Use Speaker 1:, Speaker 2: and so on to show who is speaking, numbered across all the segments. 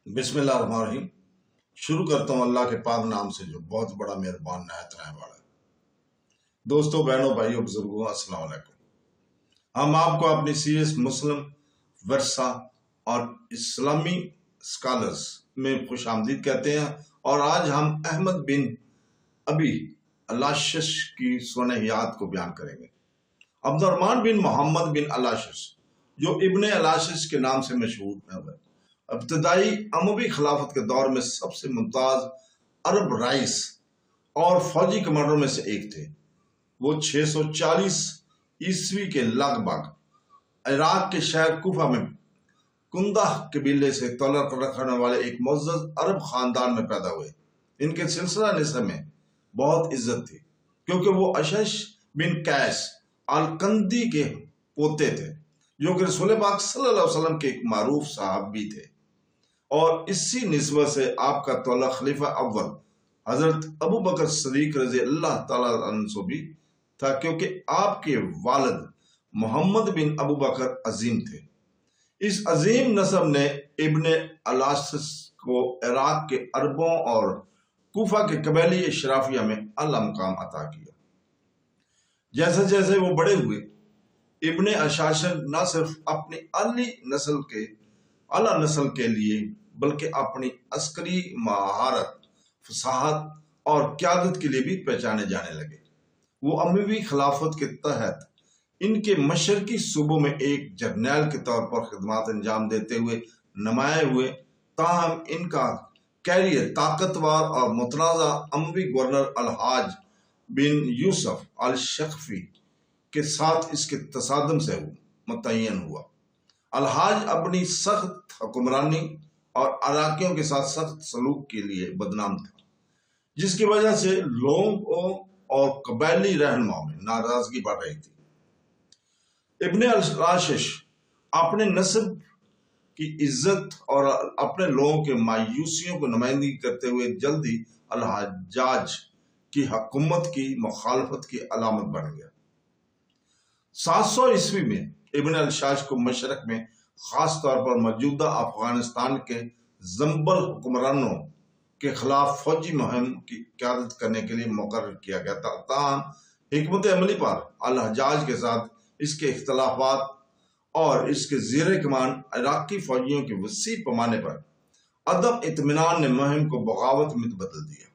Speaker 1: بسم اللہ الرحمن الرحیم۔ شروع کرتا ہوں اللہ کے پاک نام سے جو بہت بڑا مہربان نہایت رحم والا ہے۔ دوستوں، بہنوں، بھائیوں، بزرگوں، السلام علیکم۔ ہم آپ کو اپنی سیریز مسلم ورثہ اور اسلامی اسکالرز میں خوش آمدید کہتے ہیں، اور آج ہم احمد بن ابی الاشش کی سونحیات کو بیان کریں گے۔ عبد الرحمن بن محمد بن الاشش، جو ابن الاشش کے نام سے مشہور ہے، ابتدائی اموی خلافت کے دور میں سب سے ممتاز عرب رئیس اور فوجی کمانڈروں میں سے ایک تھے۔ وہ 640 عیسوی کے لگ بھگ عراق کے شہر کوفہ میں کندہ قبیلے سے تعلق رکھنے والے ایک معزز عرب خاندان میں پیدا ہوئے۔ ان کے سلسلہ نسب میں بہت عزت تھی، کیونکہ وہ اشش بن قیس الکندی کے پوتے تھے، جو کہ رسول پاک صلی اللہ علیہ وسلم کے ایک معروف صحابی تھے، اور اسی نسبت سے آپ کا تعلق خلیفہ اول حضرت ابو بکر صدیق رضی اللہ تعالیٰ عنہ سے بھی تھا، کیونکہ آپ کے والد محمد بن ابو بکر عظیم تھے۔ اس عظیم نسب نے ابن الاشش کو عراق کے عربوں اور کوفہ کے قبیلی اشرافیہ میں اعلیٰ مقام عطا کیا۔ جیسے جیسے وہ بڑے ہوئے، ابن الاشش نہ صرف اپنی اعلیٰ نسل کے لیے بلکہ اپنی عسکری مہارت، فصاحت اور قیادت کے لیے بھی پہچانے جانے لگے۔ وہ اموی خلافت کے تحت ان کے مشرقی صوبوں میں ایک جرنیل کے طور پر خدمات انجام دیتے ہوئے نمایاں ہوئے، تاہم ان کا کیریئر طاقتور اور متنازع اموی گورنر الحاج بن یوسف الثقفی کے ساتھ اس کے تصادم سے متعین ہوا۔ الحاج اپنی سخت حکمرانی اور عراقیوں کے ساتھ سخت سلوک کے لیے بدنام تھا، جس کی وجہ سے لوگوں اور قبائلی رہنماؤں میں ناراضگی بڑھ رہی تھی۔ ابن الاشش اپنے نسب کی عزت اور اپنے لوگوں کے مایوسیوں کو نمائندگی کرتے ہوئے جلد ہی الحجاج کی حکومت کی مخالفت کی علامت بن گیا۔ 700 عیسوی میں ابن الاشش کو مشرق میں، خاص طور پر موجودہ افغانستان کے زنبل حکمرانوں کے خلاف فوجی مہم کی قیادت کرنے کے لیے مقرر کیا گیا تھا، تاہم حکمت عملی پر الحجاج کے ساتھ اس کے اختلافات اور اس کے زیر کمان عراقی فوجیوں کے وسیع پیمانے پر عدم اطمینان نے مہم کو بغاوت میں بدل دیا۔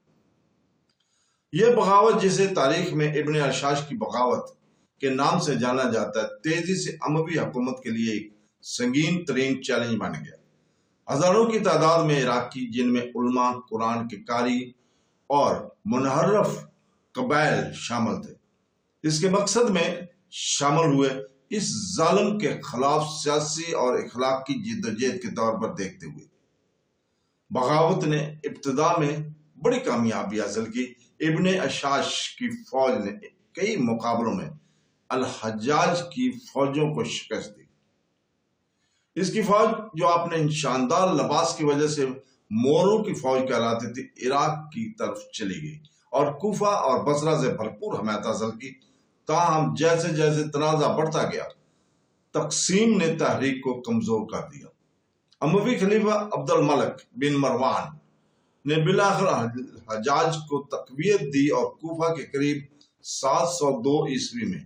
Speaker 1: یہ بغاوت، جسے تاریخ میں ابن الاشش کی بغاوت کے نام سے جانا جاتا ہے، تیزی سے اموی حکومت کے لیے ایک سنگین ترین چیلنج بن گیا۔ ہزاروں کی تعداد میں عراقی، جن میں علماء، قرآن کے قاری اور منحرف قبائل شامل تھے، اس کے مقصد میں شامل ہوئے۔ اس ظالم کے خلاف سیاسی اور اخلاقی جدوجہد کے طور پر دیکھتے ہوئے بغاوت نے ابتدا میں بڑی کامیابی حاصل کی۔ ابن الاشش کی فوج نے کئی مقابلوں میں الحجاج کی فوجوں کو شکست دی۔ اس کی فوج، جو اپنے شاندار لباس کی وجہ سے موروں کی فوج کہلاتی تھی، عراق کی طرف چلی گئی اور کوفہ اور بصرہ سے بھرپور حمایت حاصل کی۔ تاہم جیسے جیسے تنازع بڑھتا گیا، تقسیم نے تحریک کو کمزور کر دیا۔ اموی خلیفہ عبد الملک بن مروان نے بالآخر حجاج کو تقویت دی اور کوفہ کے قریب 702 عیسوی میں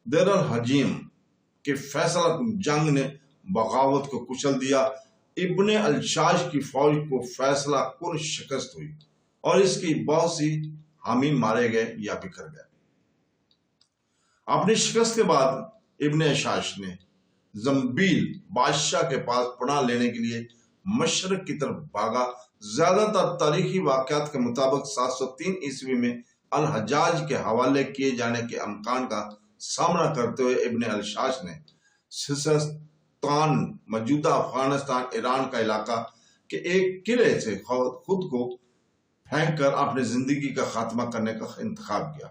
Speaker 1: دیر الحجیم کے فیصلہ جنگ نے بغاوت کو کچل دیا۔ ابن الاشش کی فوج کو فیصلہ کن شکست ہوئی اور اس کی بہت سی حامی مارے گئے یا بکھر گئے۔ اپنی شکست کے بعد ابن الاشش نے زنبیل بادشاہ کے پاس پناہ لینے کے لیے مشرق کی طرف بھاگا۔ زیادہ تر تاریخی واقعات کے مطابق 703 عیسوی میں الحجاج کے حوالے کیے جانے کے امکان کا سامنا کرتے ہوئے ابن الاشش نے سیستان، موجودہ افغانستان، ایران کا علاقہ کے ایک قلعے سے خود کو پھینک کر اپنی زندگی کا خاتمہ کرنے کا انتخاب کیا۔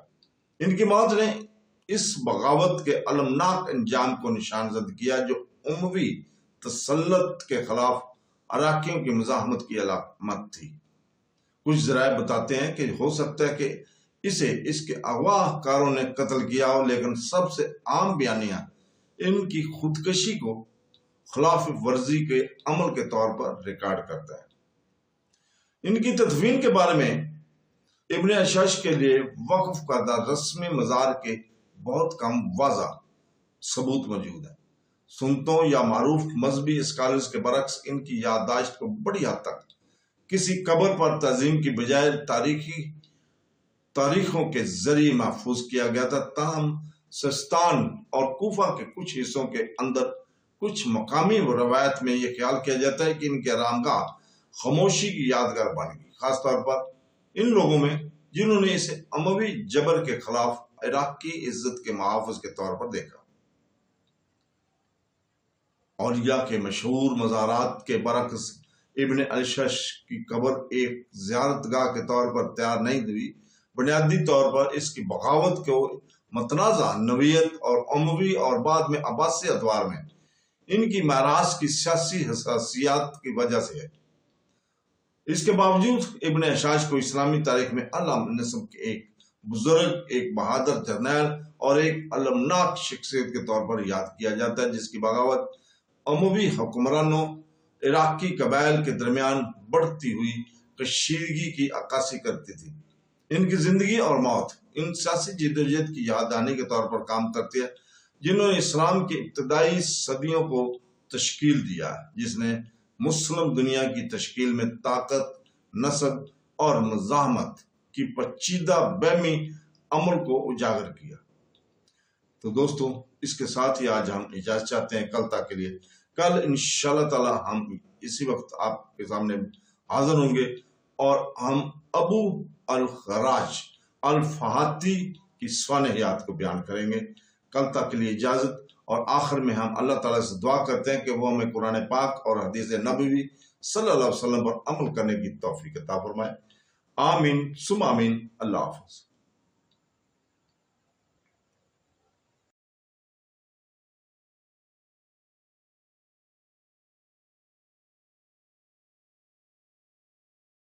Speaker 1: ان کی موت نے اس بغاوت کے المناک انجام کو نشان زد کیا، جو اموی تسلط کے خلاف عراقیوں کی مزاحمت کی علامت تھی۔ کچھ ذرائع بتاتے ہیں کہ ہو سکتا ہے کہ اسے اس کے اغوا کاروں نے قتل کیا ہو، لیکن سب سے عام بیانیہ ان کی خودکشی کو خلاف ورزی کے عمل کے طور پر ریکارڈ کرتا ہے۔ ان کی تدفین کے بارے میں ابن اشعث کے لیے وقف کردہ رسم مزار کے بہت کم واضح ثبوت موجود ہیں۔ سنتوں یا معروف مذہبی اسکالرز کے برعکس ان کی یادداشت کو بڑی حد تک کسی قبر پر تعظیم کی بجائے تاریخوں کے ذریعے محفوظ کیا گیا تھا۔ تاہم سستان اور کوفہ کے کچھ حصوں کے اندر کچھ مقامی روایت میں یہ خیال کیا جاتا ہے کہ ان کے آرامگاہ خاموشی کی یادگار بن گئی، خاص طور پر ان لوگوں میں جنہوں نے اسے اموی جبر کے خلاف عراق کی عزت کے محافظ کے طور پر دیکھا۔ اولیاء کے مشہور مزارات کے برعکس ابن اشعث کی قبر ایک زیارت گاہ کے طور پر تیار نہیں ہوئی۔ بنیادی طور پر اس کی بغاوت کو متنازع نوعیت اور اموی اور بعد میں عباسی ادوار میں ان کی میراث کی سیاسی حساسیات کی وجہ سے ہے۔ اس کے باوجود ابن اشعث کو اسلامی تاریخ میں اعلیٰ نسب کے ایک بزرگ، ایک بہادر جرنیل اور ایک المناک شخصیت کے طور پر یاد کیا جاتا ہے، جس کی بغاوت اموی حکمرانوں عراقی قبائل کے درمیان بڑھتی ہوئی کشیدگی کی عکاسی کرتی تھی۔ ان کی زندگی اور موت ان سیاسی جدوجہد کی یاد دہانی کے طور پر کام کرتی ہے جنہوں نے اسلام کی ابتدائی صدیوں کو تشکیل دیا، جس نے مسلم دنیا کی تشکیل میں طاقت، نسب اور مزاحمت کی پیچیدہ بہمی عمل کو اجاگر کیا۔ تو دوستو، اس کے ساتھ ہی آج ہم اجازت چاہتے ہیں کل تک کے لیے۔ کل انشاءاللہ تعالی ہم اسی وقت آپ کے سامنے حاضر ہوں گے اور ہم ابو الخراج الفہاتی کی سوانح حیات کو بیان کریں گے۔ کل تک کے لیے اجازت، اور آخر میں ہم اللہ تعالیٰ سے دعا کرتے ہیں کہ وہ ہمیں قرآن پاک اور حدیث نبوی صلی اللہ علیہ وسلم پر عمل کرنے کی توفیق عطا فرمائے۔ آمین ثم آمین۔ اللہ حافظ۔